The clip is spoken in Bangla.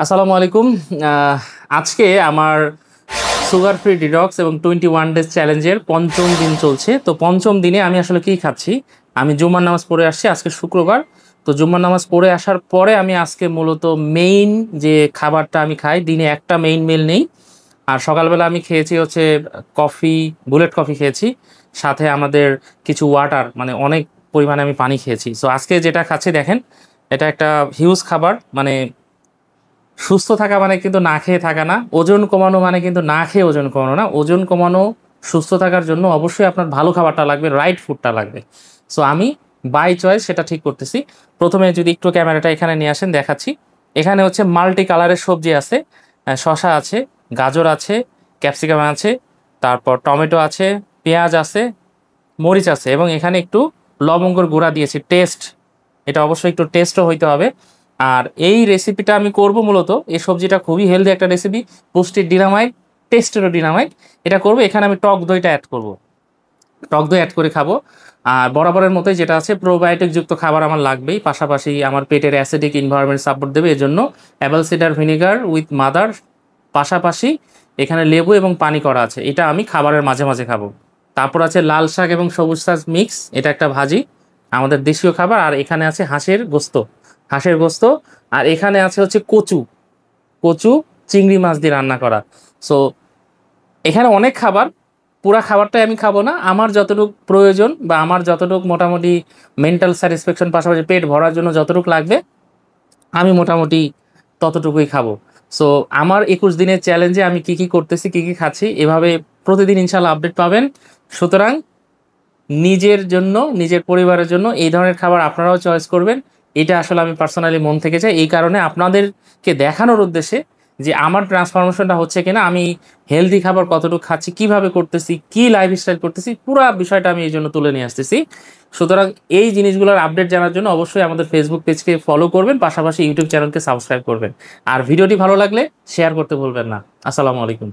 আসসালামু আলাইকুম। আজকে আমার সুগার ফ্রি ডিটক্স এবং 21 ডেজ চ্যালেঞ্জের পঞ্চম দিন চলছে। তো পঞ্চম দিনে আমি আসলে কি খাচ্ছি, আমি জুম্মার নামাজ পড়ে আসছি, আজকে শুক্রবার। তো জুম্মার নামাজ পড়ে আসার পরে আমি আজকে মূলত মেইন যে খাবারটা আমি খাই, দিনে একটা মেইন মিল নেই। আর সকালবেলা আমি খেয়েছি হচ্ছে কফি, বুলেট কফি খেয়েছি, সাথে আমাদের কিছু ওয়াটার, মানে অনেক পরিমাণে আমি পানি খেয়েছি। সো আজকে যেটা খাচ্ছি দেখেন, এটা একটা হিউজ খাবার। মানে সুস্থ থাকা মানে কিন্তু না খেয়ে থাকা না, ওজন কমানো মানে কিন্তু না খেয়ে ওজন কমানো না। ওজন কমানো, সুস্থ থাকার জন্য অবশ্যই আপনার ভালো খাবারটা লাগবে, রাইট ফুডটা লাগবে। সো আমি বাই চয়েস সেটা ঠিক করতেছি। প্রথমে যদি একটু ক্যামেরাটা এখানে নিয়ে আসেন, দেখাচ্ছি। এখানে হচ্ছে মাল্টি কালারের সবজি আছে, শসা আছে, গাজর আছে, ক্যাপসিকাম আছে, তারপর টমেটো আছে, পেঁয়াজ আছে, মরিচ আছে, এবং এখানে একটু লবঙ্গর গুঁড়া দিয়েছি টেস্ট। এটা অবশ্যই একটু টেস্টও হইতে হবে। আর এই রেসিপিটা আমি করব মূলত, এই সবজিটা খুবই হেলদি একটা রেসিপি, পুষ্টির ডিনামাইট, টেস্টেরও ডিনামাইট। এটা করব, এখানে আমি টক দইটা অ্যাড করব, টক দই অ্যাড করে খাবো। আর বরাবরের মতোই যেটা আছে, প্রোবায়োটিক যুক্ত খাবার আমার লাগবেই, পাশাপাশি আমার পেটের অ্যাসিডিক এনভায়রনমেন্ট সাপোর্ট দেবে, এজন্য Apple cider vinegar with mother, পাশাপাশি এখানে লেবু এবং পানি করা আছে, এটা আমি খাবারের মাঝে মাঝে খাবো। তারপর আছে লাল শাক এবং সবুজ শাক মিক্স, এটা একটা ভাজি, আমাদের দেশীয় খাবার। আর এখানে আছে হাঁসের গোস্ত, হাঁসের গোস্ত। আর এখানে আছে হচ্ছে কচু, কচু চিংড়ি মাছ দিয়ে রান্না করা। সো এখানে অনেক খাবার, পুরা খাবারটাই আমি খাবো না, আমার যতটুকু প্রয়োজন বা আমার যতটুকু মোটামুটি মেন্টাল স্যাটিসফ্যাকশন, পাশাপাশি পেট ভরার জন্য যতটুকু লাগবে, আমি মোটামুটি ততটুকুই খাবো। সো আমার 21 দিনের চ্যালেঞ্জে আমি কি কি করতেছি, কি কি খাচ্ছি, এভাবে প্রতিদিন ইনশাল্লাহ আপডেট পাবেন। সুতরাং নিজের জন্য, নিজের পরিবারের জন্য এই ধরনের খাবার আপনারাও চয়েস করবেন। এটা আসলে আমি পার্সোনালি মন থেকে চাই, এই কারণে আপনাদেরকে দেখানোর উদ্দেশ্যে যে আমার ট্রান্সফরমেশনটা হচ্ছে কিনা, আমি হেলদি খাবার কতটুকু খাচ্ছি, কিভাবে করতেছি, কি লাইফস্টাইল করতেছি, পুরো বিষয়টা আমি এই জন্য তুলে নিয়ে আসতেছি। সুতরাং এই জিনিসগুলোর আপডেট জানার জন্য অবশ্যই আমাদের ফেসবুক পেজকে ফলো করবেন, পাশাপাশি ইউটিউব চ্যানেলকে সাবস্ক্রাইব করবেন। আর ভিডিওটি ভালো লাগলে শেয়ার করতে ভুলবেন না। আসসালামু আলাইকুম।